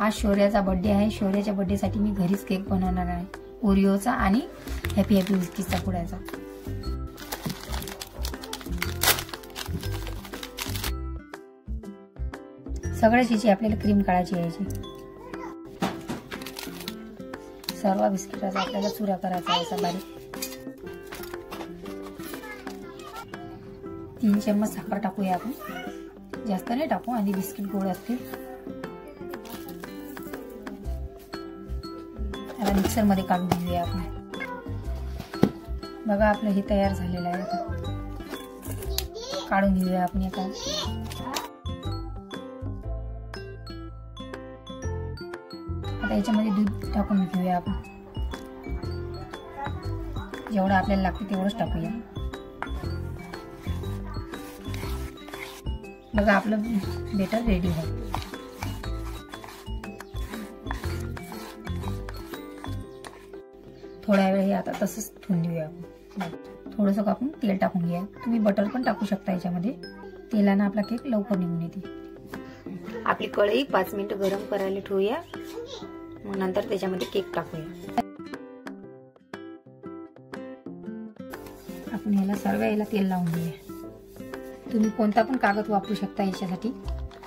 आज शौर्याचा बर्थडे आहे. शौर्याच्या बर्थडेसाठी मी घरीच केक बनवणार आहे, ओरिओचा आणि हॅपी हॅपी बिस्किटचा पुड्याचा. सगळ्याची आपल्याला क्रीम काढायची यायची. सर्व बिस्किटाचा आपल्याला चुरा करायचा आहे असा बारीक. 3 चम्मच साखर टाकूया आपण, जास्त नाही टाकू आणि बिस्किट गोड असते. आता मिक्सर मध्ये काढून घेऊया आपण. बघा आपलं हे तयार झालेलं आहे. काढून घेऊया आपण एका. आता याच्यामध्ये दूध टाकून घेऊया आपण. जेवढं आपल्याला लागते तेवढंच टाकूया. बघा आपलं बेटर रेडी आहे. थोड्या वेळ आता तसंच ठेवून देऊया आपण. थोडंसं आपण तेल टाकून घ्या. तुम्ही बटर पण टाकू शकता याच्यामध्ये. तेलानं आपला केक लवकर निघून येते. आपली कढई 5 मिनिटं गरम करायला ठेवूया. मग नंतर त्याच्यामध्ये केक टाकूया. आपण याला सर्व याला तेल लावून घेऊया. तुम्ही कोणता पण कागद वापरू शकता याच्यासाठी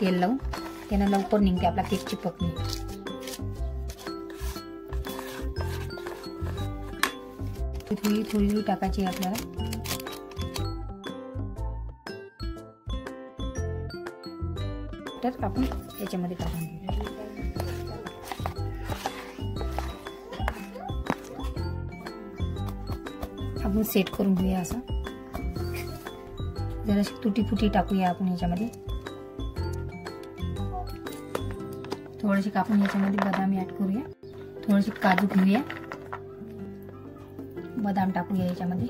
तेल लावून. त्यानं लवकर निघते आपला केक चिपकणे. थोडी थोडी टाकायची आपल्याला. तर आपण याच्यामध्ये टाकून घेऊया. आपण सेट करून घेऊया. असं जराशी तुटी फुटी टाकूया आपण याच्यामध्ये. थोडेसे आपण याच्यामध्ये बदाम ऍड करूया. थोडेसे काजू घेऊया. बदाम टाकूया याच्यामध्ये.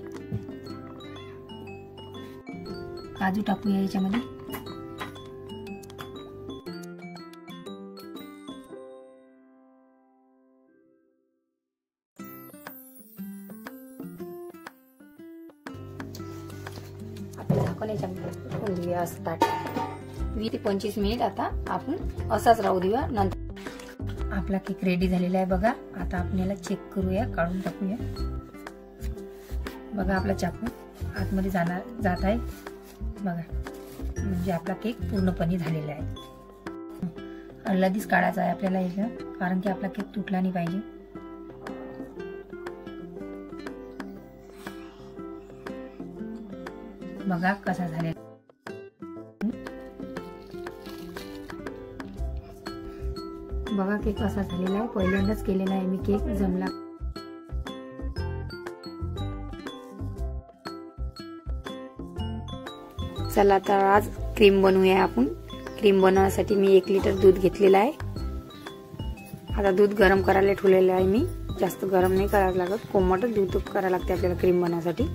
काजू टाकूया याच्यामध्ये. आपण याच्यामध्ये घेऊया असं ताट. 20 ते 25 मिनिट आता आपण असाच राहू देऊया. नंतर आपला केक रेडी झालेला आहे. बघा आता आपण याला चेक करूया, काढून टाकूया. बघा आपला चाकू आतमध्ये जात आहे. बघा म्हणजे आपला केक पूर्णपणे झालेला आहे. लगेच काढायचा आहे आपल्याला याचा, कारण की आपला केक तुटला नाही पाहिजे. बघा कसा झालेला. बघा केक कसा झालेला आहे. पहिल्यांदाच केलेला आहे मी केक, जमला. चला आता आज क्रीम बनवूया आपण. क्रीम बनवण्यासाठी मी 1 लिटर दूध घेतलेलं आहे. आता दूध गरम करायला ठेवलेलं आहे मी. जास्त गरम नाही करायला लागत, कोमट दूध करायला लागते आपल्याला क्रीम बनवण्यासाठी.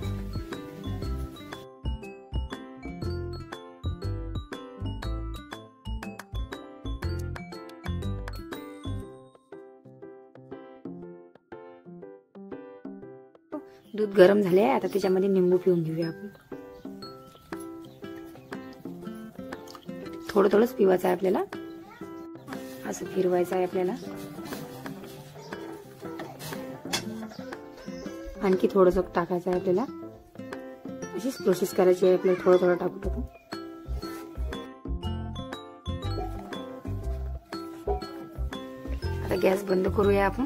दूध गरम झाले आहे. आता त्याच्यामध्ये निंबू पिळून घेऊया आपण. थोडं थोडंच पिवायचं आहे आपल्याला. असं फिरवायचं आहे आपल्याला. आणखी थोडंसं टाकायचं आहे आपल्याला. अशीच प्रोसेस करायची आहे आपल्याला. थोडं थोडं टाकू टाकू. आता गॅस बंद करूया आपण.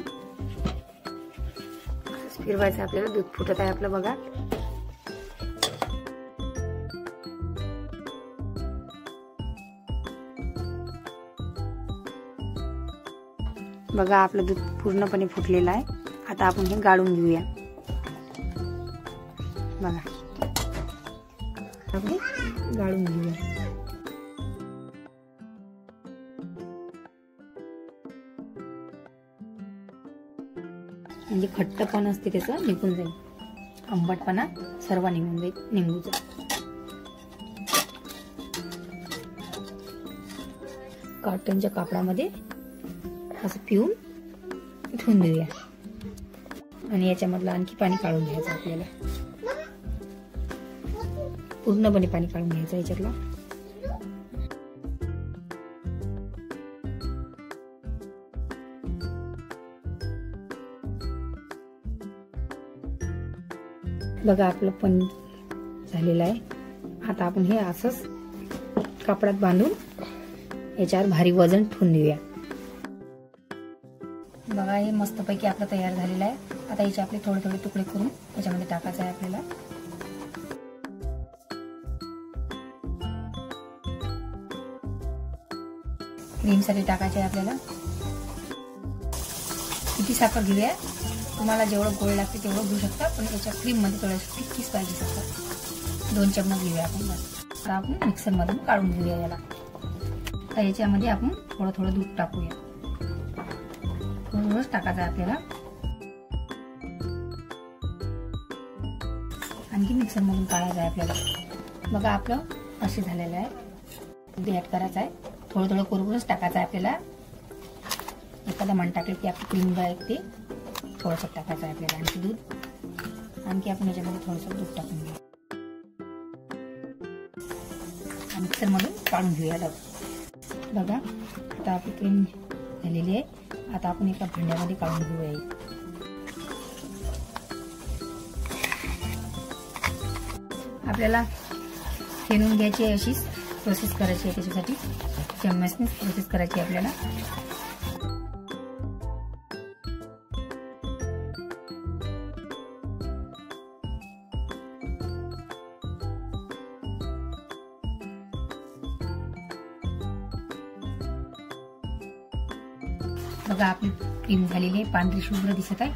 फिरवायचं आपल्याला. दूध फुटत आहे आपलं. बघा बघा आपलं दूध पूर्णपणे फुटलेलं आहे. आता आपण हे गाळून घेऊया. बघा आपण गाळून घेऊया. म्हणजे खट्टपणा असते त्याचं निघून जाईल. आंबटपणा सर्व निघून जाईल निंबूचा. कॉटनच्या कापडामध्ये असं पिऊन ठेवून देऊया. आणि याच्यामधलं आणखी पाणी काढून घ्यायचं आपल्याला. पूर्णपणे पाणी काढून घ्यायचं याच्यातलं. बघा आपलं पनीर झालेलं आहे. आता आपण हे असंच कापडात बांधून याच्यावर भारी वजन ठेवून देऊया. बघा हे मस्तपैकी आपलं तयार झालेलं आहे. आता याचे आपले थोडे थोडे तुकडे करून याच्यामध्ये टाकायचं आहे आपल्याला. क्रीमसाठी टाकायचे आहे आपल्याला. किती साखर घेऊया, तुम्हाला जेवढं गोड लागते तेवढं घेऊ शकता, पण याच्या क्रीम मध्ये थोडंसं तिखीच पाहिजे शकता. 2 चम्मच घेऊया आपण. आता आपण मिक्सर मधून काढून घेऊया याला. तर याच्यामध्ये आपण थोडं थोडं दूध टाकूया. थोडंच टाकायचं आहे आपल्याला. आणखी मिक्सर मधून काढायचं आहे आपल्याला. बघा आपलं असे झालेलं आहे. दूध ऍड करायचं आहे. थोडं थोडं करूनच टाकायचं आहे आपल्याला. एखादा मन टाकलं की आपली क्रीम आहे ते थोडंसं टाकायचं आहे आपल्याला. आणखी दूध, आणखी आपण याच्यामध्ये थोडंसं दूध टाकून घेऊ. मिक्सर मधून काढून घेऊया. बघा आता आपली क्रीम झालेली आहे. आता आपण एका भांड्यामध्ये काढून घेऊया. आपल्याला फेनून घ्यायची आहे, अशीच प्रोसेस करायची आहे. त्याच्यासाठी चम्मचने प्रोसेस करायची आहे आपल्याला. बघा आपली क्रीम झालेली आहे. पांढरी शुभ्र दिसत आहे.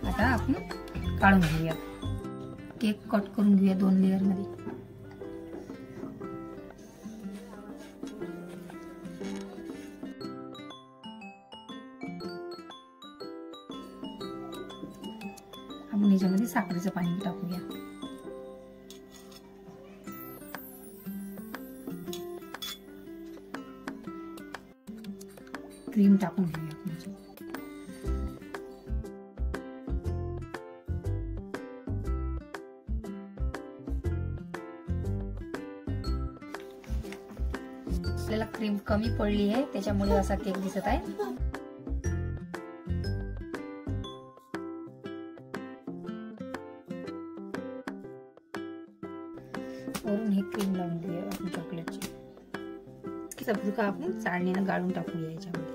आता आपण काढून घेऊया. केक कट करून घेऊया 2 लेअर मध्ये. आपण याच्यामध्ये साखरेचं पाणी टाकूया. क्रीम टाकून घेऊया. आपल्याला क्रीम कमी पडली आहे, त्याच्यामुळे असा केक दिसत आहे. वरून हे क्रीम लावून देऊया आपण चॉकलेटची. सगळं आपण चाळणीनं गाळून टाकूया याच्यामध्ये.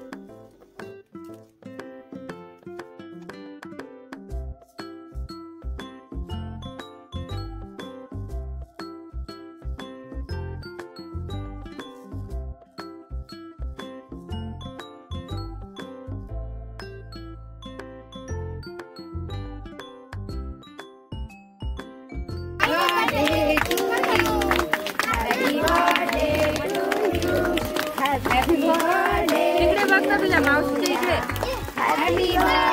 इकडे बघ ना तुझ्या मावशीच्या इकडे.